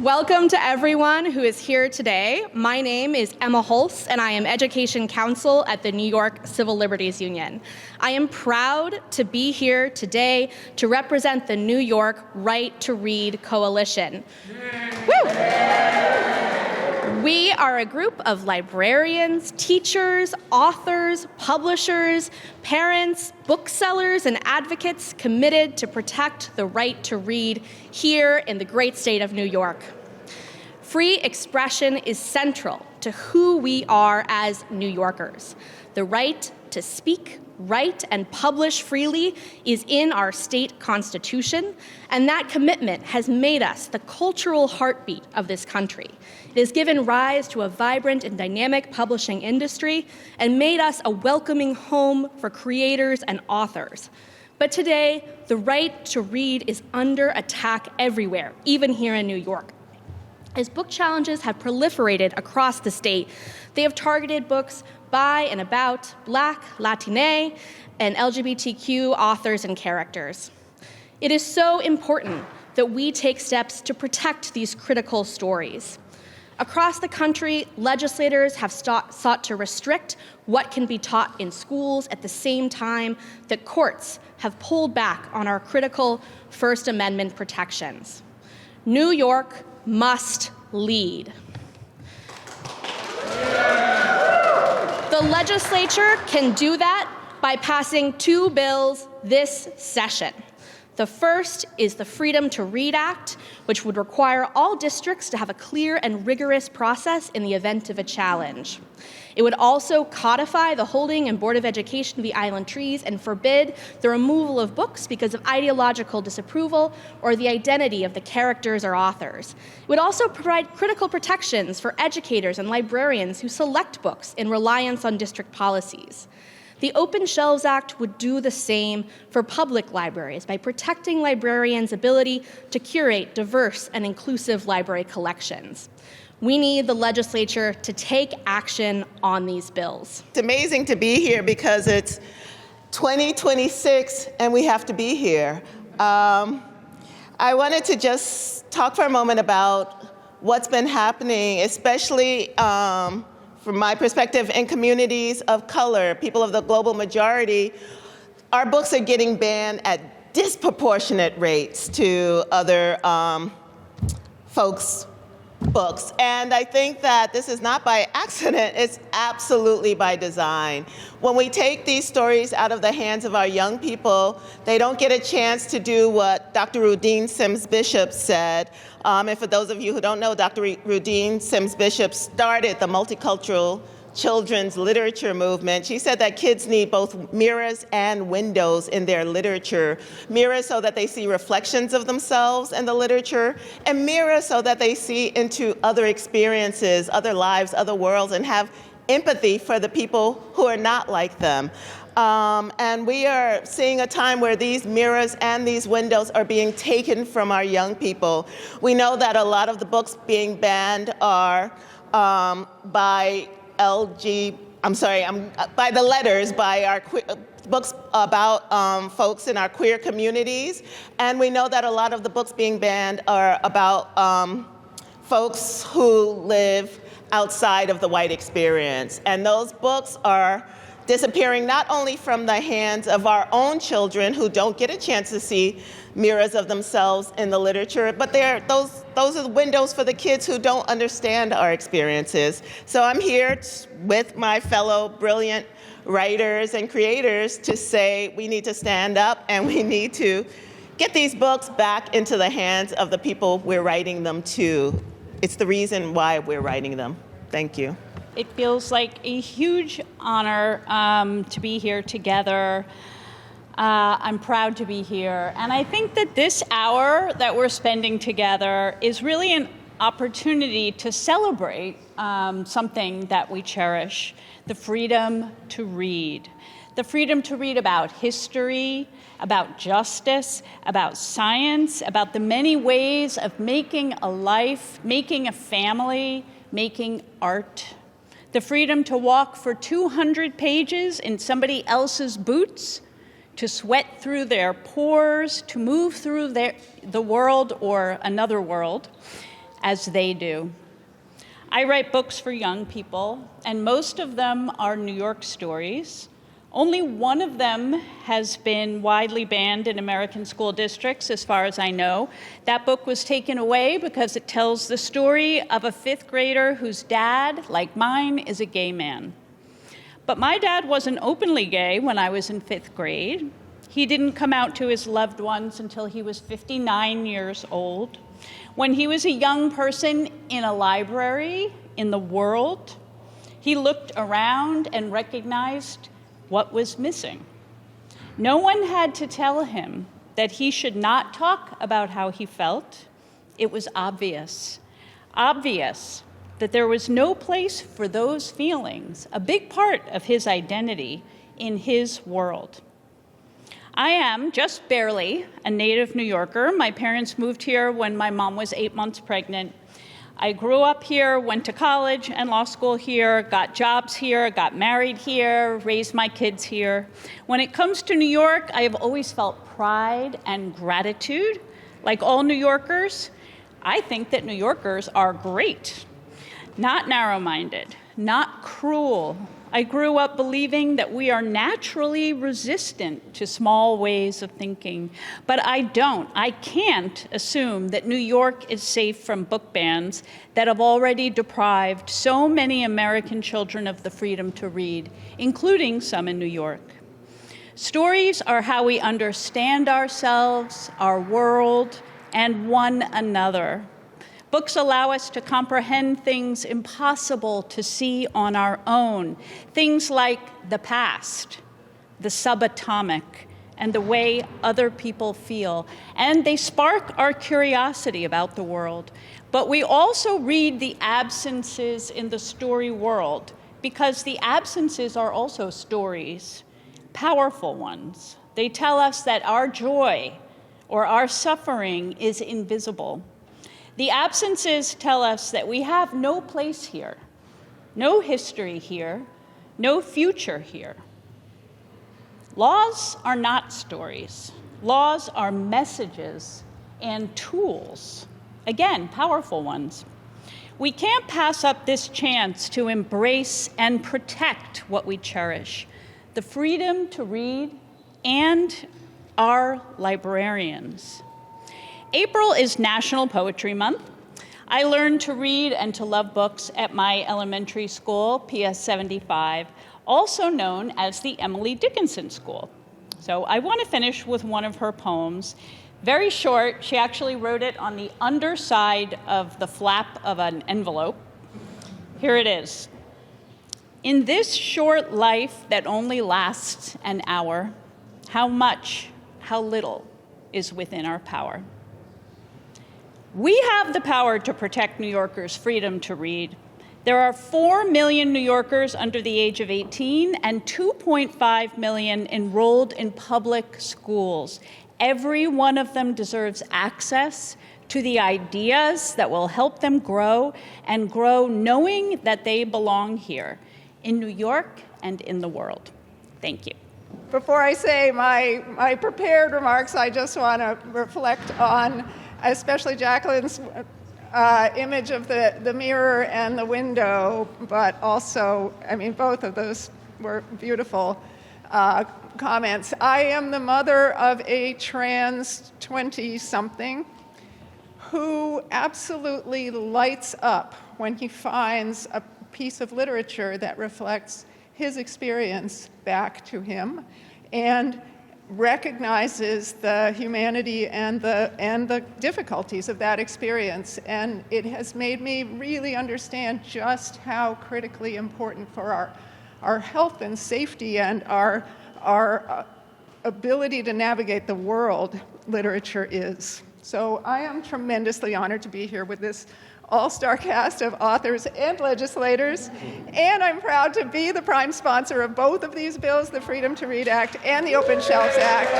Welcome to everyone who is here today. My name is Emma Holst, and I am Education Counsel at the New York Civil Liberties Union. I am proud to be here today to represent the New York Right to Read Coalition. Woo! We are a group of librarians, teachers, authors, publishers, parents, booksellers, and advocates committed to protect the right to read here in the great state of New York. Free expression is central to who we are as New Yorkers. The right to speak, write, and publish freely is in our state constitution, and that commitment has made us the cultural heartbeat of this country. It has given rise to a vibrant and dynamic publishing industry and made us a welcoming home for creators and authors. But today, the right to read is under attack everywhere, even here in New York. As book challenges have proliferated across the state, they have targeted books by and about Black, Latina, and LGBTQ authors and characters. It is so important that we take steps to protect these critical stories. Across the country, legislators have sought to restrict what can be taught in schools at the same time that courts have pulled back on our critical First Amendment protections. New York must lead. The legislature can do that by passing two bills this session. The first is the Freedom to Read Act, which would require all districts to have a clear and rigorous process in the event of a challenge. It would also codify the holding and Board of Education of the Island Trees and forbid the removal of books because of ideological disapproval or the identity of the characters or authors. It would also provide critical protections for educators and librarians who select books in reliance on district policies. The Open Shelves Act would do the same for public libraries by protecting librarians' ability to curate diverse and inclusive library collections. We need the legislature to take action on these bills. It's amazing to be here because it's 2026 and we have to be here. I wanted to just talk for a moment about what's been happening, especially from my perspective in communities of color, people of the global majority. Our books are getting banned at disproportionate rates to other folks' books. And I think that this is not by accident, it's absolutely by design. When we take these stories out of the hands of our young people, they don't get a chance to do what Dr. Rudine Sims Bishop said. And for those of you who don't know, Dr. Rudine Sims Bishop started the multicultural children's literature movement. She said that kids need both mirrors and windows in their literature. Mirrors so that they see reflections of themselves in the literature, and mirrors so that they see into other experiences, other lives, other worlds, and have empathy for the people who are not like them. And we are seeing a time where these mirrors and these windows are being taken from our young people. We know that a lot of the books being banned are by the letters, by our books about folks in our queer communities. And we know that a lot of the books being banned are about folks who live outside of the white experience. And those books are disappearing not only from the hands of our own children who don't get a chance to see mirrors of themselves in the literature, but those are the windows for the kids who don't understand our experiences. So I'm here with my fellow brilliant writers and creators to say we need to stand up and we need to get these books back into the hands of the people we're writing them to. It's the reason why we're writing them. Thank you. It feels like a huge honor to be here together. I'm proud to be here. And I think that this hour that we're spending together is really an opportunity to celebrate something that we cherish, the freedom to read. The freedom to read about history, about justice, about science, about the many ways of making a life, making a family, making art. The freedom to walk for 200 pages in somebody else's boots, to sweat through their pores, to move through the world or another world, as they do. I write books for young people, and most of them are New York stories. Only one of them has been widely banned in American school districts, as far as I know. That book was taken away because it tells the story of a fifth grader whose dad, like mine, is a gay man. But my dad wasn't openly gay when I was in fifth grade. He didn't come out to his loved ones until he was 59 years old. When he was a young person in a library in the world, he looked around and recognized what was missing. No one had to tell him that he should not talk about how he felt. It was obvious that there was no place for those feelings, a big part of his identity, in his world. I am, just barely, a native New Yorker. My parents moved here when my mom was 8 months pregnant. I grew up here, went to college and law school here, got jobs here, got married here, raised my kids here. When it comes to New York, I have always felt pride and gratitude. Like all New Yorkers, I think that New Yorkers are great, not narrow-minded, not cruel. I grew up believing that we are naturally resistant to small ways of thinking, but I can't assume that New York is safe from book bans that have already deprived so many American children of the freedom to read, including some in New York. Stories are how we understand ourselves, our world, and one another. Books allow us to comprehend things impossible to see on our own, things like the past, the subatomic, and the way other people feel. And they spark our curiosity about the world. But we also read the absences in the story world, because the absences are also stories, powerful ones. They tell us that our joy or our suffering is invisible. The absences tell us that we have no place here, no history here, no future here. Laws are not stories. Laws are messages and tools, again, powerful ones. We can't pass up this chance to embrace and protect what we cherish, the freedom to read and our librarians. April is National Poetry Month. I learned to read and to love books at my elementary school, PS 75, also known as the Emily Dickinson School. So I want to finish with one of her poems. Very short. She actually wrote it on the underside of the flap of an envelope. Here it is. In this short life that only lasts an hour, how much, how little is within our power. We have the power to protect New Yorkers' freedom to read. There are 4 million New Yorkers under the age of 18 and 2.5 million enrolled in public schools. Every one of them deserves access to the ideas that will help them grow and grow knowing that they belong here in New York and in the world. Thank you. Before I say my prepared remarks, I just want to reflect on especially Jacqueline's image of the mirror and the window, but also, both of those were beautiful comments. I am the mother of a trans 20-something who absolutely lights up when he finds a piece of literature that reflects his experience back to him and recognizes the humanity and the difficulties of that experience. And it has made me really understand just how critically important for our health and safety and our ability to navigate the world literature is. So I am tremendously honored to be here with this all-star cast of authors and legislators, and I'm proud to be the prime sponsor of both of these bills, the Freedom to Read Act and the Open Shelves Act.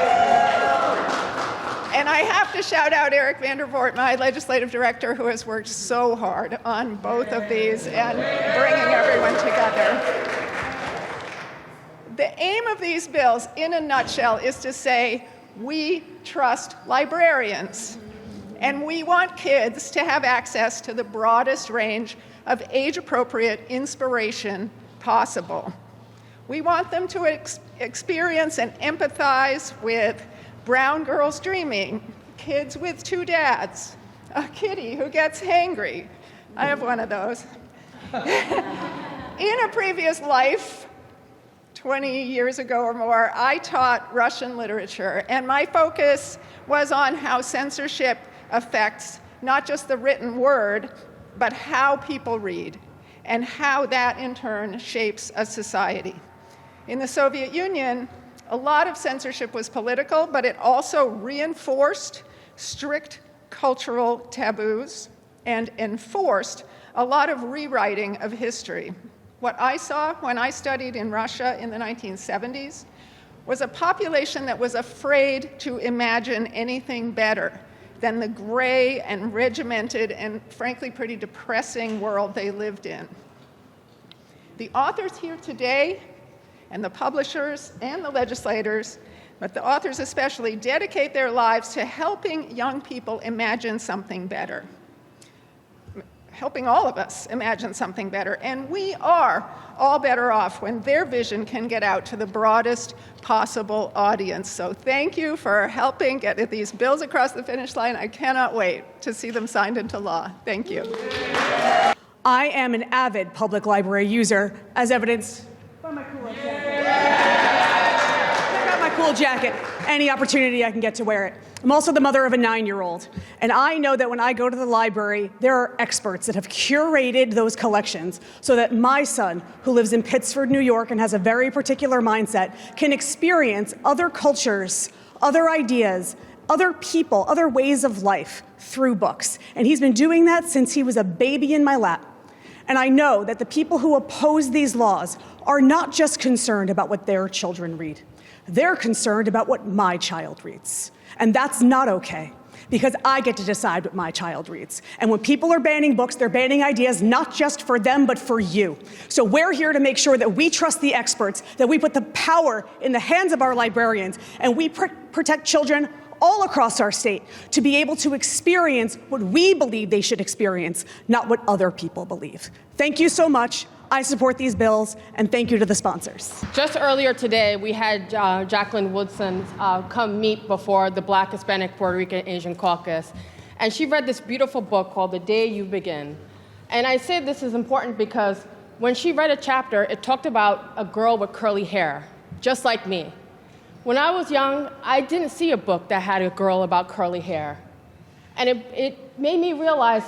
And I have to shout out Eric Vandervoort, my legislative director, who has worked so hard on both of these and bringing everyone together. The aim of these bills, in a nutshell, is to say, we trust librarians. And we want kids to have access to the broadest range of age-appropriate inspiration possible. We want them to experience and empathize with brown girls dreaming, kids with two dads, a kitty who gets hangry. I have one of those. In a previous life, 20 years ago or more, I taught Russian literature, and my focus was on how censorship affects not just the written word, but how people read, and how that in turn shapes a society. In the Soviet Union, a lot of censorship was political, but it also reinforced strict cultural taboos and enforced a lot of rewriting of history. What I saw when I studied in Russia in the 1970s was a population that was afraid to imagine anything better than the gray and regimented and frankly pretty depressing world they lived in. The authors here today, and the publishers and the legislators, but the authors especially, dedicate their lives to helping young people imagine something better, helping all of us imagine something better. And we are all better off when their vision can get out to the broadest possible audience. So thank you for helping get these bills across the finish line. I cannot wait to see them signed into law. Thank you. I am an avid public library user, as evidenced by my cool jacket. Check out my cool jacket. Any opportunity I can get to wear it. I'm also the mother of a 9-year-old, and I know that when I go to the library, there are experts that have curated those collections so that my son, who lives in Pittsford, New York, and has a very particular mindset, can experience other cultures, other ideas, other people, other ways of life through books. And he's been doing that since he was a baby in my lap. And I know that the people who oppose these laws are not just concerned about what their children read. They're concerned about what my child reads. And that's not okay, because I get to decide what my child reads. And when people are banning books, they're banning ideas not just for them, but for you. So we're here to make sure that we trust the experts, that we put the power in the hands of our librarians, and we protect children all across our state to be able to experience what we believe they should experience, not what other people believe. Thank you so much. I support these bills, and thank you to the sponsors. Just earlier today, we had Jacqueline Woodson come meet before the Black, Hispanic, Puerto Rican, Asian Caucus, and she read this beautiful book called The Day You Begin. And I say this is important because when she read a chapter, it talked about a girl with curly hair, just like me. When I was young, I didn't see a book that had a girl about curly hair. And it made me realize,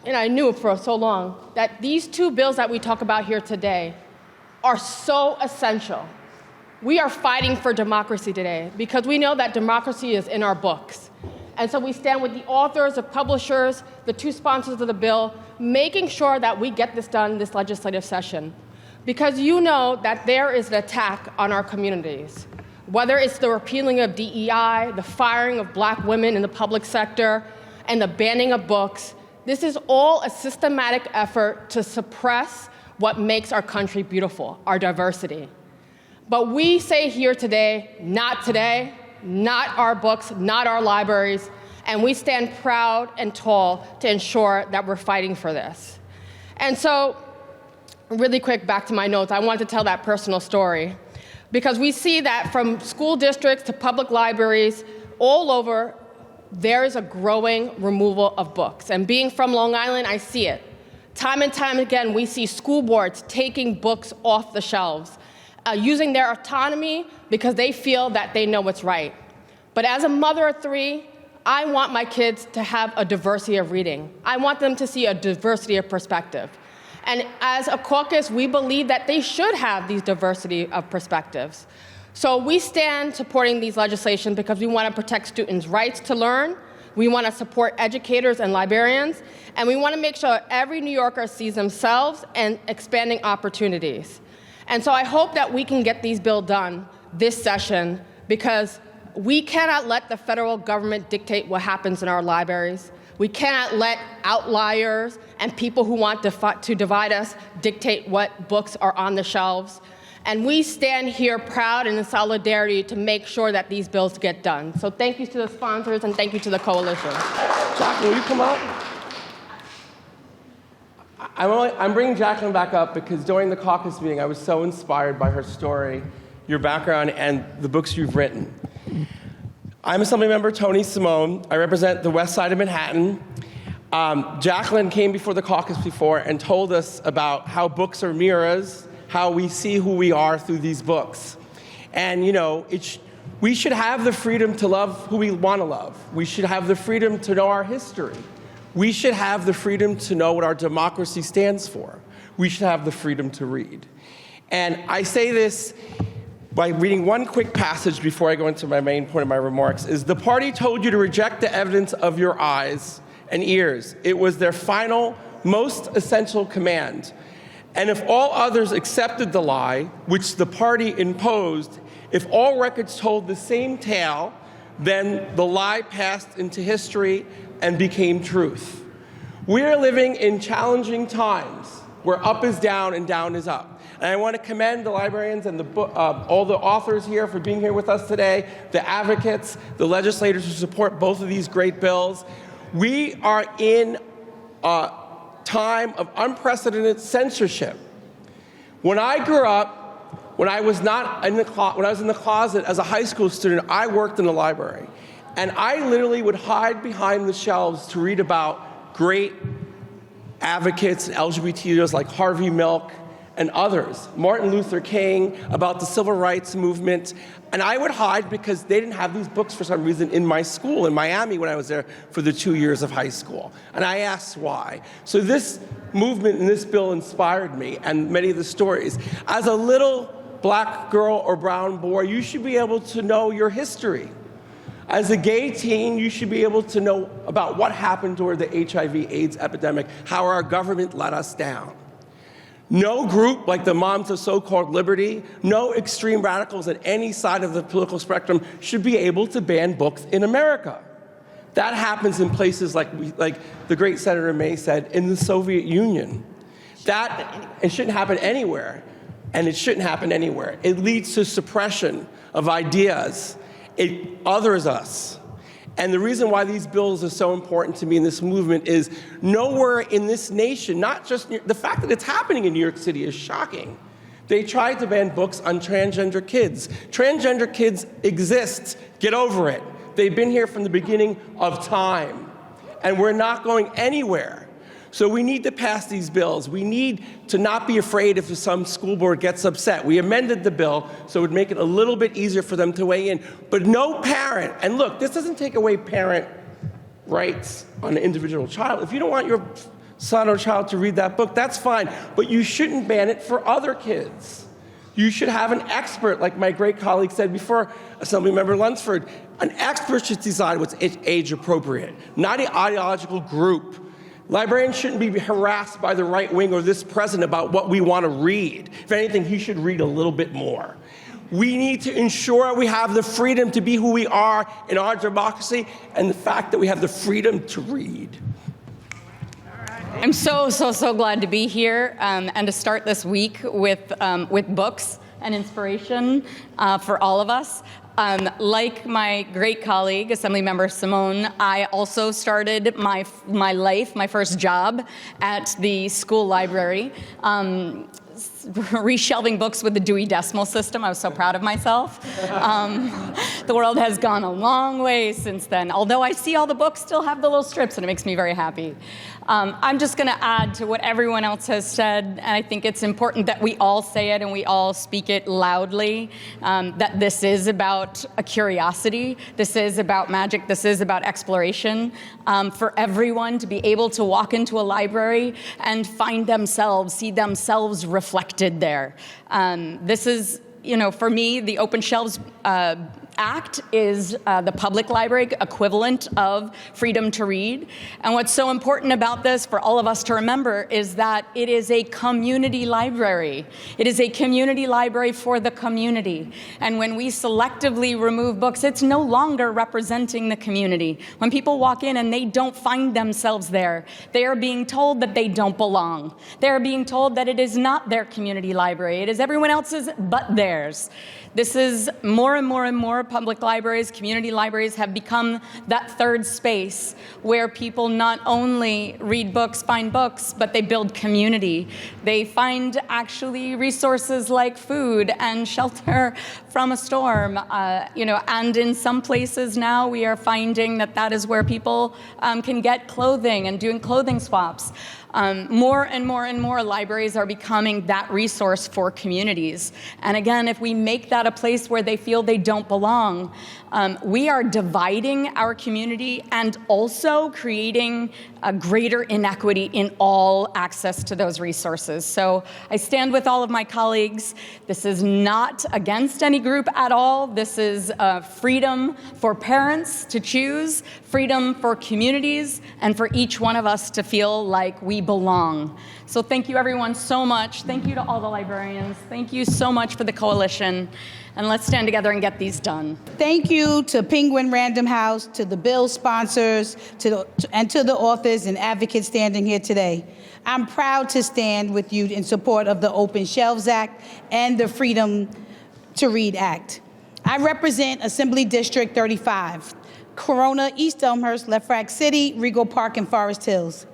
and I knew for so long, that these two bills that we talk about here today are so essential. We are fighting for democracy today because we know that democracy is in our books. And so we stand with the authors, the publishers, the two sponsors of the bill, making sure that we get this done this legislative session. Because you know that there is an attack on our communities. Whether it's the repealing of DEI, the firing of black women in the public sector, and the banning of books, this is all a systematic effort to suppress what makes our country beautiful, our diversity. But we say here today, not our books, not our libraries, and we stand proud and tall to ensure that we're fighting for this. And so, really quick, back to my notes, I want to tell that personal story. Because we see that from school districts to public libraries all over, there is a growing removal of books. And being from Long Island, I see it. Time and time again, we see school boards taking books off the shelves, using their autonomy because they feel that they know what's right. But as a mother of 3, I want my kids to have a diversity of reading. I want them to see a diversity of perspective. And as a caucus, we believe that they should have these diversity of perspectives. So we stand supporting these legislation because we want to protect students' rights to learn, we want to support educators and librarians, and we want to make sure every New Yorker sees themselves and expanding opportunities. And so I hope that we can get these bills done this session because we cannot let the federal government dictate what happens in our libraries. We cannot let outliers and people who want to divide us dictate what books are on the shelves. And we stand here proud and in solidarity to make sure that these bills get done. So thank you to the sponsors and thank you to the coalition. Jacqueline, will you come up? I'm bringing Jacqueline back up because during the caucus meeting, I was so inspired by her story, your background, and the books you've written. I'm Assemblymember Tony Simone. I represent the west side of Manhattan. Jacqueline came before the caucus before and told us about how books are mirrors, how we see who we are through these books. And, you know, we should have the freedom to love who we want to love. We should have the freedom to know our history. We should have the freedom to know what our democracy stands for. We should have the freedom to read. And I say this by reading one quick passage before I go into my main point of my remarks, is the party told you to reject the evidence of your eyes and ears. It was their final, most essential command. And if all others accepted the lie, which the party imposed, if all records told the same tale, then the lie passed into history and became truth. We are living in challenging times where up is down and down is up. And I want to commend the librarians and all the authors here for being here with us today, the advocates, the legislators who support both of these great bills. We are in a time of unprecedented censorship. When I grew up, when I was in the closet as a high school student, I worked in the library. And I literally would hide behind the shelves to read about great advocates and LGBT leaders like Harvey Milk and others, Martin Luther King, about the civil rights movement. And I would hide because they didn't have these books for some reason in my school, in Miami, when I was there for the 2 years of high school. And I asked why. So this movement and this bill inspired me and many of the stories. As a little black girl or brown boy, you should be able to know your history. As a gay teen, you should be able to know about what happened during the HIV/AIDS epidemic, how our government let us down. No group like the Moms of So-Called Liberty, no extreme radicals at any side of the political spectrum should be able to ban books in America. That happens in places like the great Senator May said, in the Soviet Union. It shouldn't happen anywhere, and it shouldn't happen anywhere. It leads to suppression of ideas. It others us. And the reason why these bills are so important to me in this movement is nowhere in this nation, not just the fact that it's happening in New York City is shocking. They tried to ban books on transgender kids. Transgender kids exist. Get over it. They've been here from the beginning of time. And we're not going anywhere. So we need to pass these bills. We need to not be afraid if some school board gets upset. We amended the bill so it would make it a little bit easier for them to weigh in. But no parent, and look, this doesn't take away parent rights on an individual child. If you don't want your son or child to read that book, that's fine. But you shouldn't ban it for other kids. You should have an expert, like my great colleague said before, Assemblymember Lunsford. An expert should decide what's age appropriate, not an ideological group. Librarians shouldn't be harassed by the right wing or this president about what we want to read. If anything, he should read a little bit more. We need to ensure we have the freedom to be who we are in our democracy and the fact that we have the freedom to read. I'm so glad to be here and to start this week with books and inspiration for all of us. Like my great colleague, Assemblymember Simone, I also started my first job at the school library, reshelving books with the Dewey Decimal System. I was so proud of myself. The world has gone a long way since then, although I see all the books still have the little strips, and it makes me very happy. I'm just going to add to what everyone else has said, and I think it's important that we all say it and we all speak it loudly, that this is about a curiosity, this is about magic, this is about exploration, for everyone to be able to walk into a library and find themselves, see themselves reflected there. This is, for me, the open shelves Act is the public library equivalent of freedom to read. And what's so important about this for all of us to remember is that it is a community library. It is a community library for the community. And when we selectively remove books, it's no longer representing the community. When people walk in and they don't find themselves there, they are being told that they don't belong. They are being told that it is not their community library. It is everyone else's but theirs. This is more and more and more public libraries, community libraries have become that third space where people not only read books, find books, but they build community. They find actually resources like food and shelter from a storm, and in some places now we are finding that that is where people can get clothing and doing clothing swaps. More and more and more libraries are becoming that resource for communities. And again, if we make that a place where they feel they don't belong, we are dividing our community and also creating a greater inequity in all access to those resources. So I stand with all of my colleagues. This is not against any group at all. This is freedom for parents to choose, freedom for communities, and for each one of us to feel like we belong. So thank you everyone so much. Thank you to all the librarians. Thank you so much for the coalition. And let's stand together and get these done. Thank you to Penguin Random House, to the bill sponsors, and to the authors and advocates standing here today. I'm proud to stand with you in support of the Open Shelves Act and the Freedom to Read Act. I represent Assembly District 35, Corona, East Elmhurst, Lefrak City, Regal Park, and Forest Hills.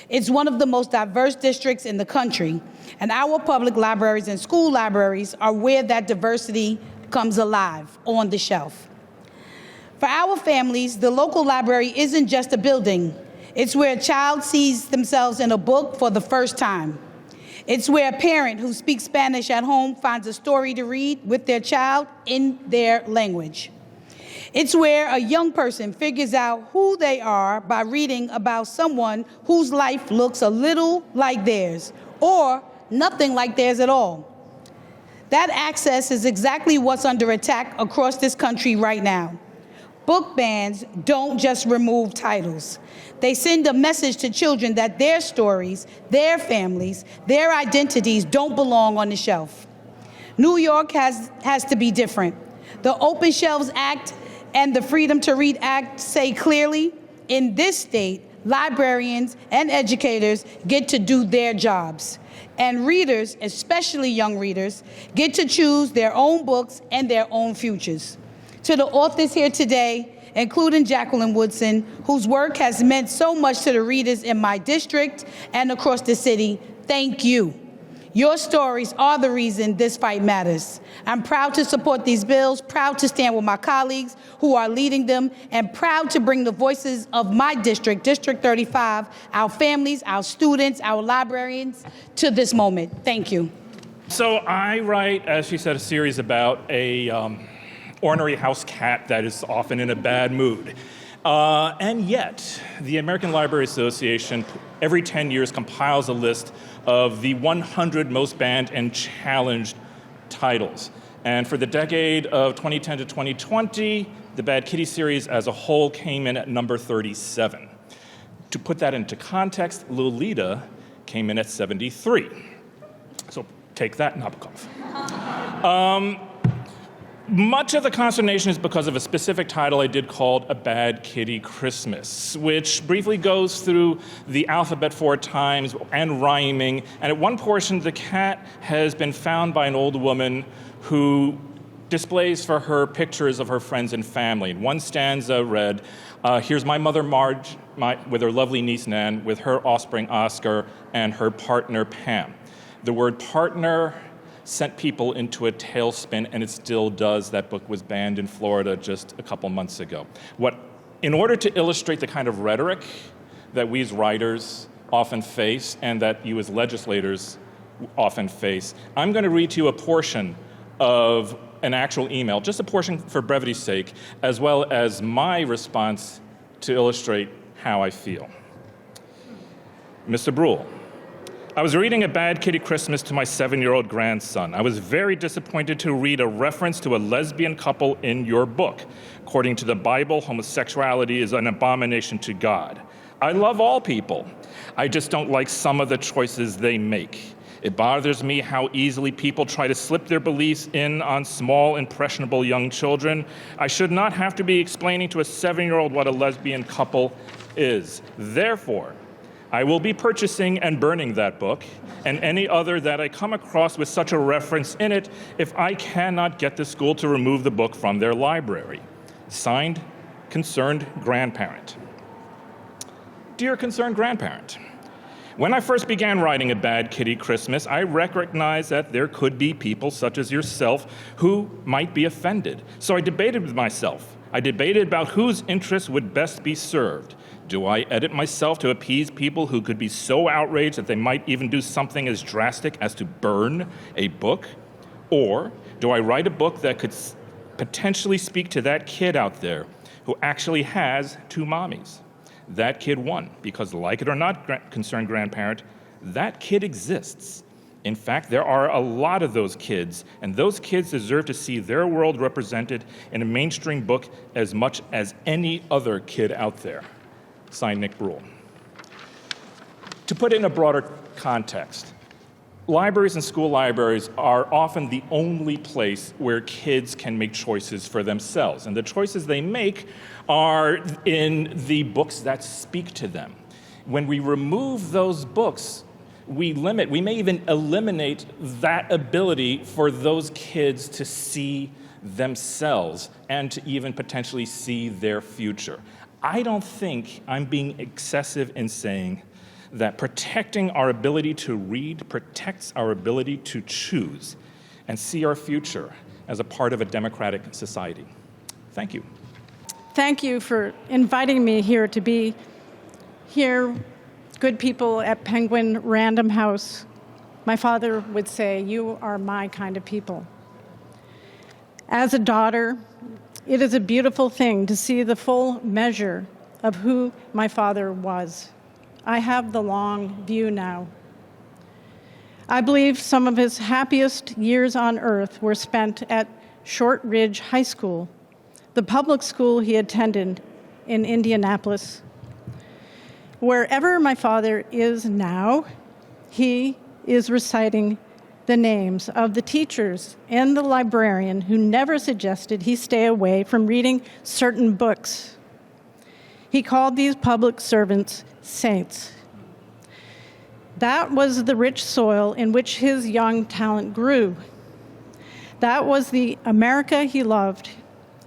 It's one of the most diverse districts in the country, and our public libraries and school libraries are where that diversity comes alive on the shelf. For our families, the local library isn't just a building. It's where a child sees themselves in a book for the first time. It's where a parent who speaks Spanish at home finds a story to read with their child in their language. It's where a young person figures out who they are by reading about someone whose life looks a little like theirs, or nothing like theirs at all. That access is exactly what's under attack across this country right now. Book bans don't just remove titles. They send a message to children that their stories, their families, their identities don't belong on the shelf. New York has to be different. The Open Shelves Act and the Freedom to Read Act say clearly, in this state, librarians and educators get to do their jobs. And readers, especially young readers, get to choose their own books and their own futures. To the authors here today, including Jacqueline Woodson, whose work has meant so much to the readers in my district and across the city, thank you. Your stories are the reason this fight matters. I'm proud to support these bills, proud to stand with my colleagues who are leading them, and proud to bring the voices of my district, District 35, our families, our students, our librarians, to this moment. Thank you. So I write, as she said, a series about a ornery house cat that is often in a bad mood. And yet, the American Library Association every 10 years compiles a list of the 100 most banned and challenged titles. And for the decade of 2010 to 2020, the Bad Kitty series as a whole came in at number 37. To put that into context, Lolita came in at 73. So take that, Nabokov. Much of the consternation is because of a specific title I did called A Bad Kitty Christmas, which briefly goes through the alphabet 4 times and rhyming. And at one portion, the cat has been found by an old woman who displays for her pictures of her friends and family. And one stanza read, here's my mother Marge with her lovely niece Nan, with her offspring Oscar, and her partner Pam. The word partner sent people into a tailspin, and it still does. That book was banned in Florida just a couple months ago. In order to illustrate the kind of rhetoric that we as writers often face and that you as legislators often face, I'm going to read to you a portion of an actual email, just a portion for brevity's sake, as well as my response to illustrate how I feel. Mr. Brule, I was reading A Bad Kitty Christmas to my 7-year-old grandson. I was very disappointed to read a reference to a lesbian couple in your book. According to the Bible, homosexuality is an abomination to God. I love all people. I just don't like some of the choices they make. It bothers me how easily people try to slip their beliefs in on small, impressionable young children. I should not have to be explaining to a 7-year-old what a lesbian couple is. Therefore, I will be purchasing and burning that book and any other that I come across with such a reference in it if I cannot get the school to remove the book from their library. Signed, Concerned Grandparent. Dear Concerned Grandparent, when I first began writing A Bad Kitty Christmas, I recognized that there could be people such as yourself who might be offended. So I debated with myself. I debated about whose interests would best be served. Do I edit myself to appease people who could be so outraged that they might even do something as drastic as to burn a book? Or do I write a book that could potentially speak to that kid out there who actually has 2 mommies? That kid won, because like it or not, Concerned Grandparent, that kid exists. In fact, there are a lot of those kids, and those kids deserve to see their world represented in a mainstream book as much as any other kid out there. Signed, Nick Brule. To put it in a broader context, libraries and school libraries are often the only place where kids can make choices for themselves. And the choices they make are in the books that speak to them. When we remove those books, we may even eliminate that ability for those kids to see themselves and to even potentially see their future. I don't think I'm being excessive in saying that protecting our ability to read protects our ability to choose and see our future as a part of a democratic society. Thank you. Thank you for inviting me here to be here, good people at Penguin Random House. My father would say, "You are my kind of people." As a daughter, it is a beautiful thing to see the full measure of who my father was. I have the long view now. I believe some of his happiest years on earth were spent at Short Ridge High School, the public school he attended in Indianapolis. Wherever my father is now, he is reciting the names of the teachers and the librarian who never suggested he stay away from reading certain books. He called these public servants saints. That was the rich soil in which his young talent grew. That was the America he loved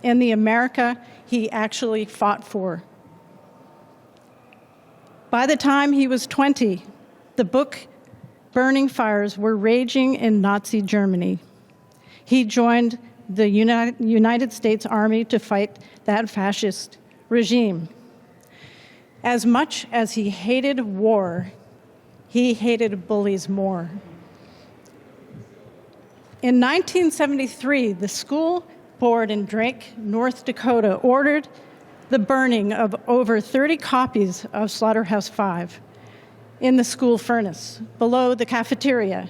and the America he actually fought for. By the time he was 20, the book burning fires were raging in Nazi Germany. He joined the United States Army to fight that fascist regime. As much as he hated war, he hated bullies more. In 1973, the school board in Drake, North Dakota, ordered the burning of over 30 copies of Slaughterhouse-Five in the school furnace below the cafeteria,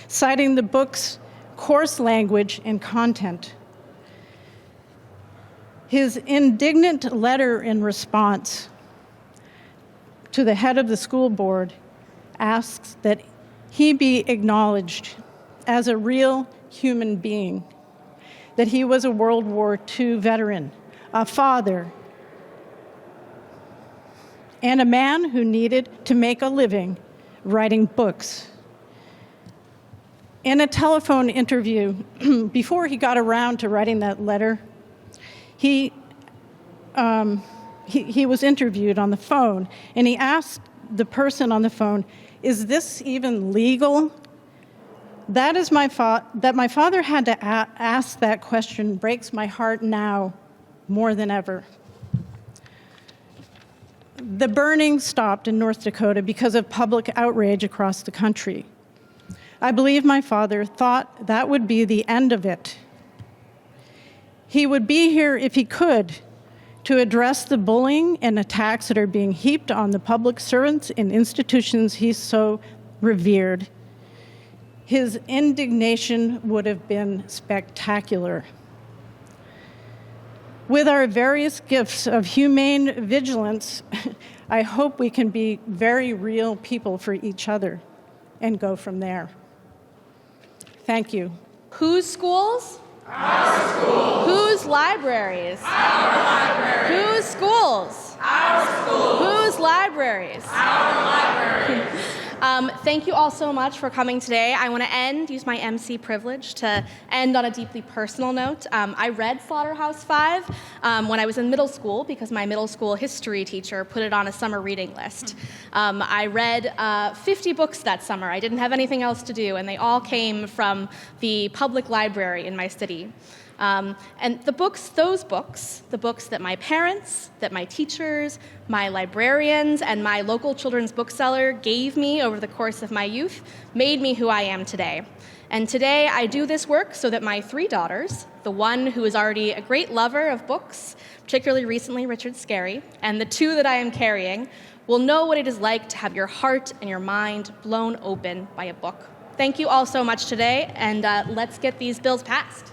citing the book's coarse language and content. His indignant letter in response to the head of the school board asks that he be acknowledged as a real human being, that he was a World War II veteran, a father, and a man who needed to make a living writing books. In a telephone interview, before he got around to writing that letter, he was interviewed on the phone, and he asked the person on the phone, "Is this even legal?" That my father had to ask that question breaks my heart now more than ever. The burning stopped in North Dakota because of public outrage across the country. I believe my father thought that would be the end of it. He would be here if he could to address the bullying and attacks that are being heaped on the public servants in institutions he so revered. His indignation would have been spectacular. With our various gifts of humane vigilance, I hope we can be very real people for each other and go from there. Thank you. Whose schools? Our schools. Whose libraries? Our libraries. Whose schools? Our schools. Whose libraries? Our libraries. Thank you all so much for coming today. I want to use my MC privilege to end on a deeply personal note. I read Slaughterhouse-Five when I was in middle school because my middle school history teacher put it on a summer reading list. I read 50 books that summer. I didn't have anything else to do, and they all came from the public library in my city. And those books, the books that my parents, that my teachers, my librarians, and my local children's bookseller gave me over the course of my youth, made me who I am today. And today I do this work so that my 3 daughters, the one who is already a great lover of books, particularly recently Richard Scarry, and the 2 that I am carrying, will know what it is like to have your heart and your mind blown open by a book. Thank you all so much today, and let's get these bills passed.